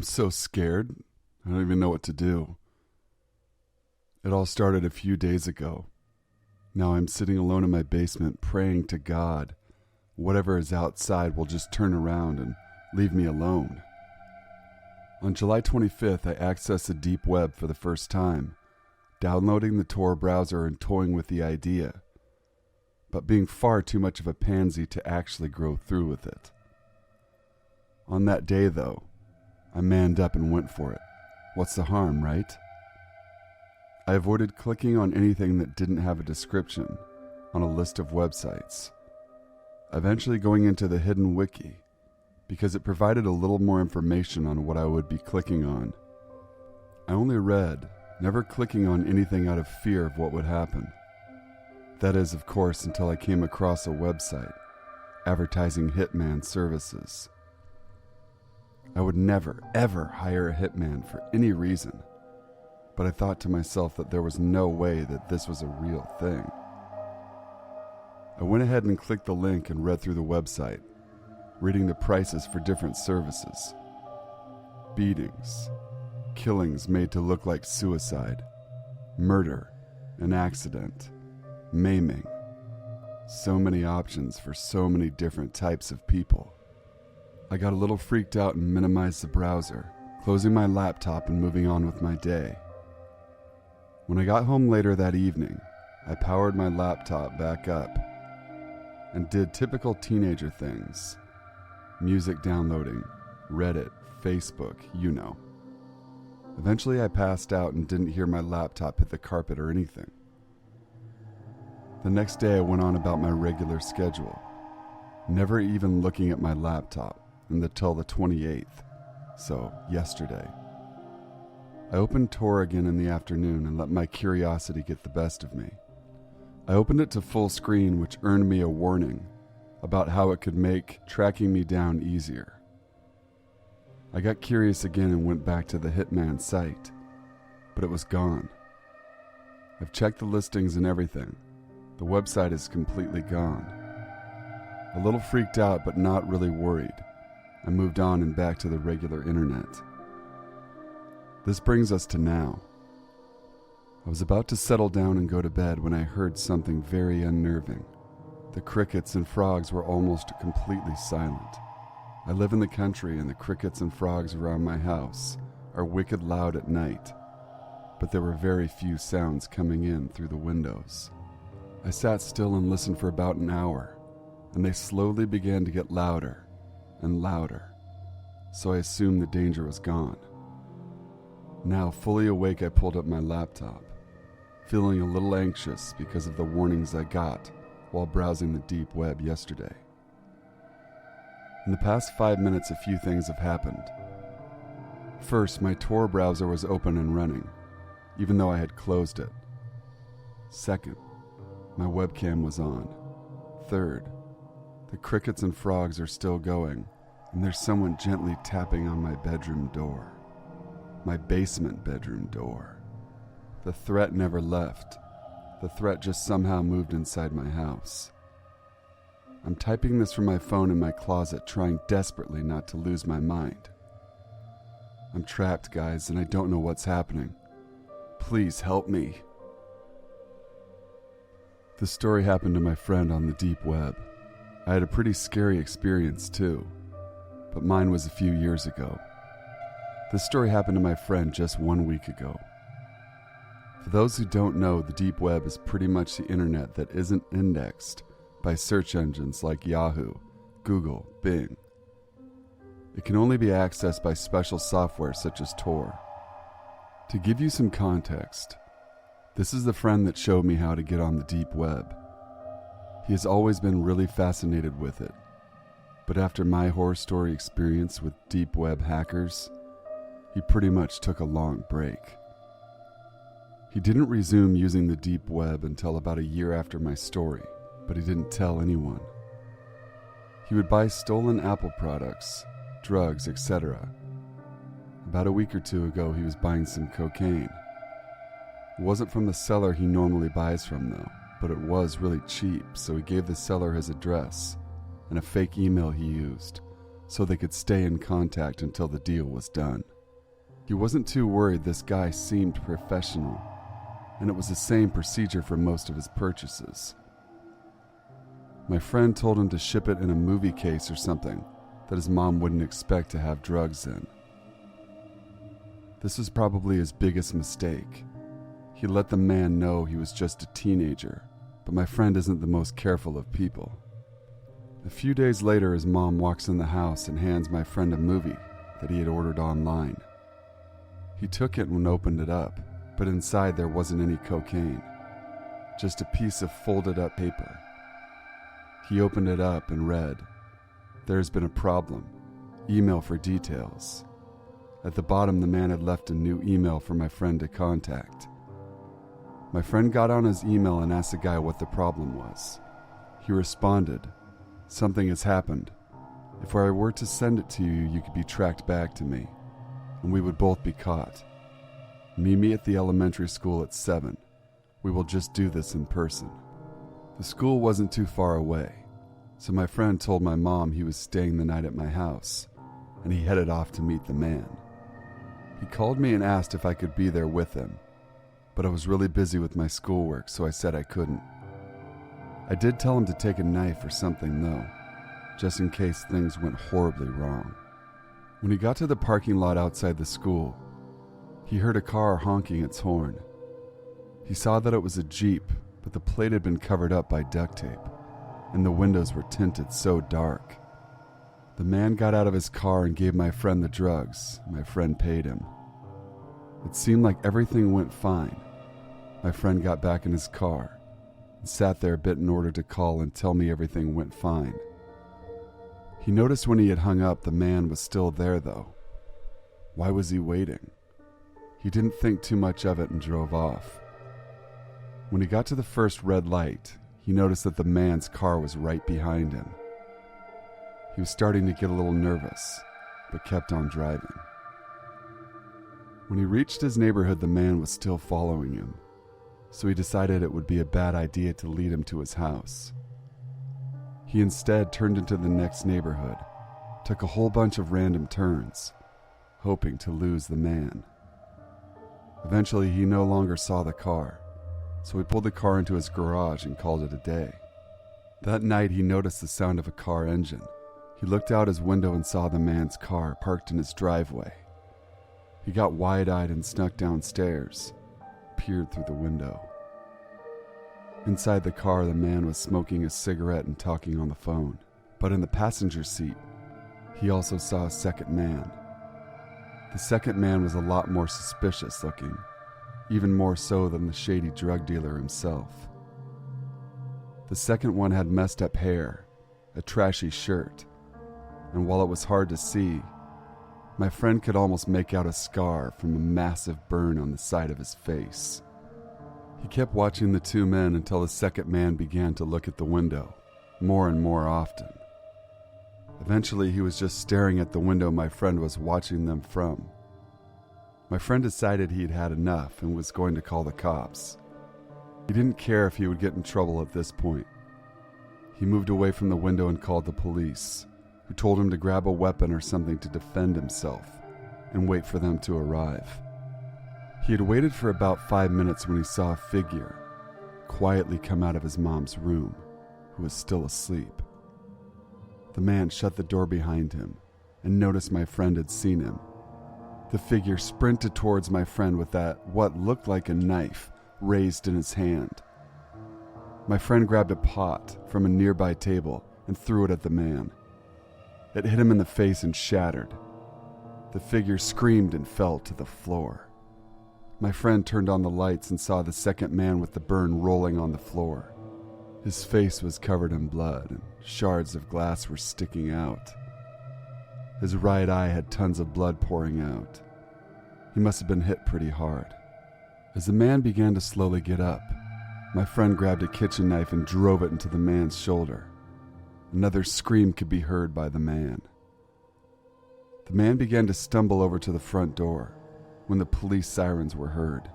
I'm so scared. I don't even know what to do. It all started a few days ago. Now I'm sitting alone in my basement praying to God whatever is outside will just turn around and leave me alone. On July 25th, I accessed the deep web for the first time, downloading the Tor browser and toying with the idea, but being far too much of a pansy to actually grow through with it. On that day, though, I manned up and went for it. What's the harm, right? I avoided clicking on anything that didn't have a description on a list of websites, eventually going into the hidden wiki because it provided a little more information on what I would be clicking on. I only read, never clicking on anything out of fear of what would happen. That is, of course, until I came across a website advertising hitman services. I would never, ever hire a hitman for any reason, but I thought to myself that there was no way that this was a real thing. I went ahead and clicked the link and read through the website, reading the prices for different services. Beatings, killings made to look like suicide, murder, an accident, maiming. So many options for so many different types of people. I got a little freaked out and minimized the browser, closing my laptop and moving on with my day. When I got home later that evening, I powered my laptop back up and did typical teenager things. Music downloading, Reddit, Facebook, you know. Eventually I passed out and didn't hear my laptop hit the carpet or anything. The next day I went on about my regular schedule, never even looking at my laptop until the 28th, so yesterday. I opened Tor again in the afternoon and let my curiosity get the best of me. I opened it to full screen, which earned me a warning about how it could make tracking me down easier. I got curious again and went back to the Hitman site, but it was gone. I've checked the listings and everything. The website is completely gone. A little freaked out, but not really worried. I moved on and back to the regular internet. This brings us to now. I was about to settle down and go to bed when I heard something very unnerving. The crickets and frogs were almost completely silent. I live in the country and the crickets and frogs around my house are wicked loud at night, but there were very few sounds coming in through the windows. I sat still and listened for about an hour, and they slowly began to get louder and louder, so I assumed the danger was gone. Now, fully awake, I pulled up my laptop, feeling a little anxious because of the warnings I got while browsing the deep web yesterday. In the past 5 minutes, a few things have happened. First, my Tor browser was open and running, even though I had closed it. Second, my webcam was on. Third, the crickets and frogs are still going, and there's someone gently tapping on my bedroom door. My basement bedroom door. The threat never left. The threat just somehow moved inside my house. I'm typing this from my phone in my closet, trying desperately not to lose my mind. I'm trapped, guys, and I don't know what's happening. Please help me. This story happened to my friend on the deep web. I had a pretty scary experience too, but mine was a few years ago. This story happened to my friend just 1 week ago. For those who don't know, the deep web is pretty much the internet that isn't indexed by search engines like Yahoo, Google, Bing. It can only be accessed by special software such as Tor. To give you some context, this is the friend that showed me how to get on the deep web. He has always been really fascinated with it, but after my horror story experience with deep web hackers, he pretty much took a long break. He didn't resume using the deep web until about a year after my story, but he didn't tell anyone. He would buy stolen Apple products, drugs, etc. About a week or two ago, he was buying some cocaine. It wasn't from the seller he normally buys from, though, but it was really cheap, so he gave the seller his address and a fake email he used, so they could stay in contact until the deal was done. He wasn't too worried. This guy seemed professional, and it was the same procedure for most of his purchases. My friend told him to ship it in a movie case or something that his mom wouldn't expect to have drugs in. This was probably his biggest mistake. He let the man know he was just a teenager, but my friend isn't the most careful of people. A few days later, his mom walks in the house and hands my friend a movie that he had ordered online. He took it and opened it up, but inside there wasn't any cocaine, just a piece of folded up paper. He opened it up and read, "There's been a problem. Email for details." At the bottom, the man had left a new email for my friend to contact. My friend got on his email and asked the guy what the problem was. He responded, "Something has happened. If I were to send it to you, you could be tracked back to me, and we would both be caught. Meet me at the elementary school at 7. We will just do this in person." The school wasn't too far away, so my friend told my mom he was staying the night at my house, and he headed off to meet the man. He called me and asked if I could be there with him, but I was really busy with my schoolwork, so I said I couldn't. I did tell him to take a knife or something, though, just in case things went horribly wrong. When he got to the parking lot outside the school, he heard a car honking its horn. He saw that it was a Jeep, but the plate had been covered up by duct tape, and the windows were tinted so dark. The man got out of his car and gave my friend the drugs. My friend paid him. It seemed like everything went fine. My friend got back in his car and sat there a bit in order to call and tell me everything went fine. He noticed when he had hung up, the man was still there, though. Why was he waiting? He didn't think too much of it and drove off. When he got to the first red light, he noticed that the man's car was right behind him. He was starting to get a little nervous, but kept on driving. When he reached his neighborhood, the man was still following him, so he decided it would be a bad idea to lead him to his house. He instead turned into the next neighborhood, took a whole bunch of random turns, hoping to lose the man. Eventually, he no longer saw the car, so he pulled the car into his garage and called it a day. That night, he noticed the sound of a car engine. He looked out his window and saw the man's car parked in his driveway. He got wide-eyed and snuck downstairs, peered through the window. Inside the car, the man was smoking a cigarette and talking on the phone. But in the passenger seat, he also saw a second man. The second man was a lot more suspicious looking, even more so than the shady drug dealer himself. The second one had messed up hair, a trashy shirt, and while it was hard to see, my friend could almost make out a scar from a massive burn on the side of his face. He kept watching the two men until the second man began to look at the window, more and more often. Eventually, he was just staring at the window my friend was watching them from. My friend decided he'd had enough and was going to call the cops. He didn't care if he would get in trouble at this point. He moved away from the window and called the police, who told him to grab a weapon or something to defend himself and wait for them to arrive. He had waited for about 5 minutes when he saw a figure quietly come out of his mom's room, who was still asleep. The man shut the door behind him and noticed my friend had seen him. The figure sprinted towards my friend with what looked like a knife raised in his hand. My friend grabbed a pot from a nearby table and threw it at the man. It hit him in the face and shattered. The figure screamed and fell to the floor. My friend turned on the lights and saw the second man with the burn rolling on the floor. His face was covered in blood and shards of glass were sticking out. His right eye had tons of blood pouring out. He must have been hit pretty hard. As the man began to slowly get up, my friend grabbed a kitchen knife and drove it into the man's shoulder. Another scream could be heard by the man. The man began to stumble over to the front door when the police sirens were heard.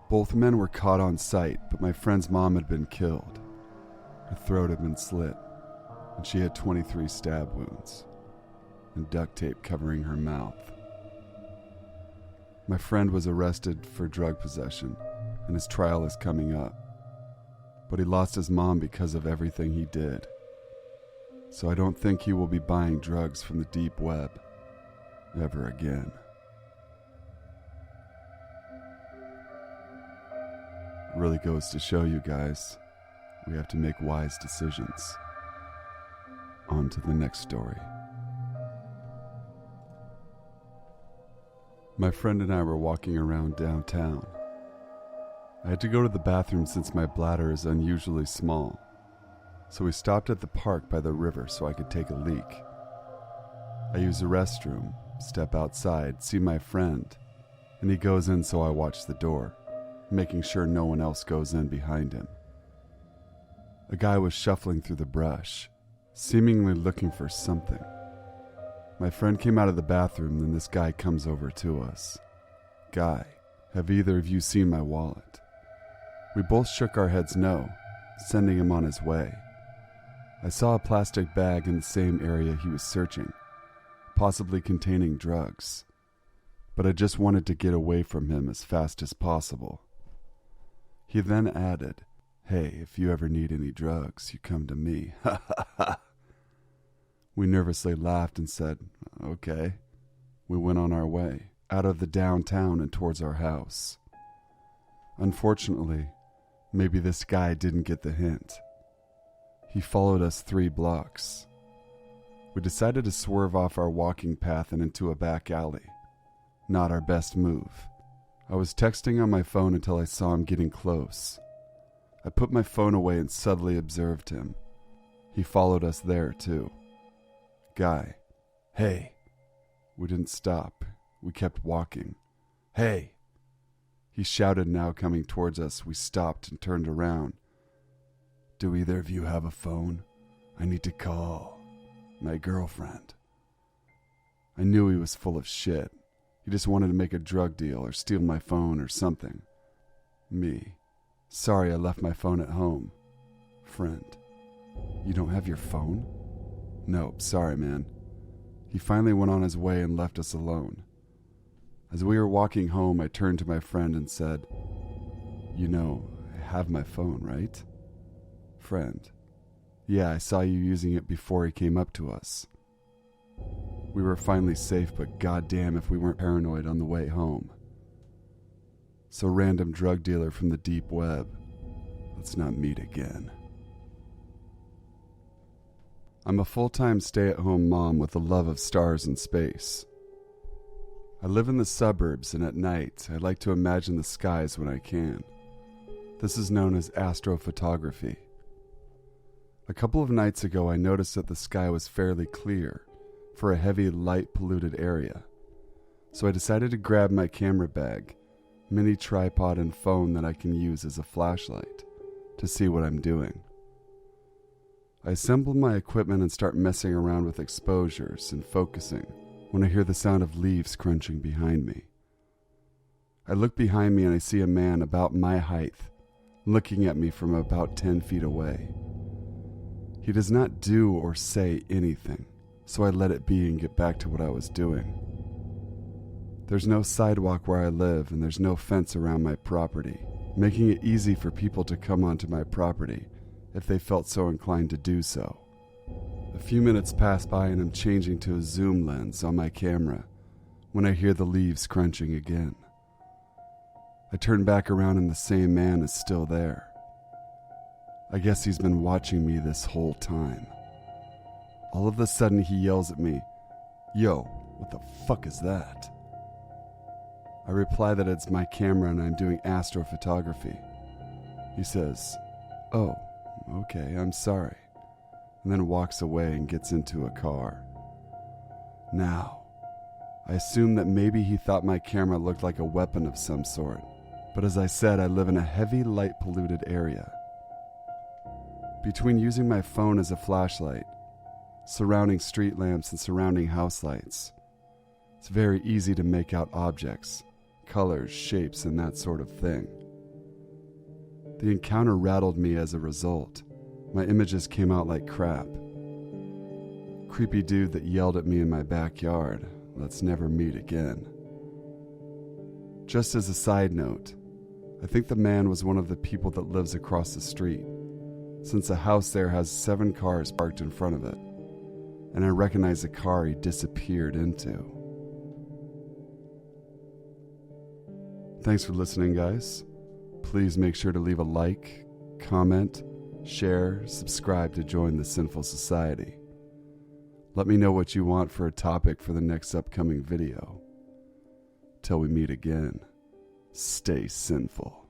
Both men were caught on sight, but my friend's mom had been killed. Her throat had been slit, and she had 23 stab wounds. and duct tape covering her mouth. My friend was arrested for drug possession, and his trial is coming up. But he lost his mom because of everything he did. So I don't think he will be buying drugs from the deep web ever again. It really goes to show you guys, we have to make wise decisions. On to the next story. My friend and I were walking around downtown. I had to go to the bathroom since my bladder is unusually small, so we stopped at the park by the river so I could take a leak. I use the restroom, step outside, see my friend, and he goes in, so I watch the door, making sure no one else goes in behind him. A guy was shuffling through the brush, seemingly looking for something. My friend came out of the bathroom, then this guy comes over to us. "Guy, have either of you seen my wallet?" We both shook our heads no, sending him on his way. I saw a plastic bag in the same area he was searching, possibly containing drugs, but I just wanted to get away from him as fast as possible. He then added, "Hey, if you ever need any drugs, you come to me." Ha ha ha. We nervously laughed and said, "Okay." We went on our way, out of the downtown and towards our house. Unfortunately, maybe this guy didn't get the hint. He followed us 3 blocks. We decided to swerve off our walking path and into a back alley. Not our best move. I was texting on my phone until I saw him getting close. I put my phone away and suddenly observed him. He followed us there too. "Guy, hey." We didn't stop. We kept walking. "Hey!" He shouted, now coming towards us. We stopped and turned around. "Do either of you have a phone? I need to call my girlfriend." I knew he was full of shit. He just wanted to make a drug deal or steal my phone or something. Me. "Sorry, I left my phone at home." Friend. "You don't have your phone?" "Nope, sorry, man." He finally went on his way and left us alone. As we were walking home, I turned to my friend and said, "You know, I have my phone, right?" Friend. "Yeah, I saw you using it before he came up to us." We were finally safe, but goddamn if we weren't paranoid on the way home. So, random drug dealer from the deep web, let's not meet again. I'm a full-time stay-at-home mom with a love of stars and space. I live in the suburbs, and at night, I like to imagine the skies when I can. This is known as astrophotography. A couple of nights ago, I noticed that the sky was fairly clear for a heavy, light-polluted area. So I decided to grab my camera bag, mini tripod, and phone that I can use as a flashlight to see what I'm doing. I assemble my equipment and start messing around with exposures and focusing when I hear the sound of leaves crunching behind me. I look behind me and I see a man about my height looking at me from about 10 feet away. He does not do or say anything, so I let it be and get back to what I was doing. There's no sidewalk where I live, and there's no fence around my property, making it easy for people to come onto my property if they felt so inclined to do so. A few minutes pass by and I'm changing to a zoom lens on my camera when I hear the leaves crunching again. I turn back around and the same man is still there. I guess he's been watching me this whole time. All of a sudden he yells at me, "Yo, what the fuck is that?" I reply that it's my camera and I'm doing astrophotography. He says, "Oh, okay, I'm sorry," and then walks away and gets into a car. Now, I assume that maybe he thought my camera looked like a weapon of some sort, but as I said, I live in a heavy, light-polluted area. Between using my phone as a flashlight, surrounding street lamps, and surrounding house lights, it's very easy to make out objects, colors, shapes, and that sort of thing. The encounter rattled me as a result. My images came out like crap. Creepy dude that yelled at me in my backyard. Let's never meet again. Just as a side note, I think the man was one of the people that lives across the street, since the house there has 7 cars parked in front of it, and I recognize the car he disappeared into. Thanks for listening, guys. Please make sure to leave a like, comment, share, subscribe to join the Sinful Society. Let me know what you want for a topic for the next upcoming video. Till we meet again, stay sinful.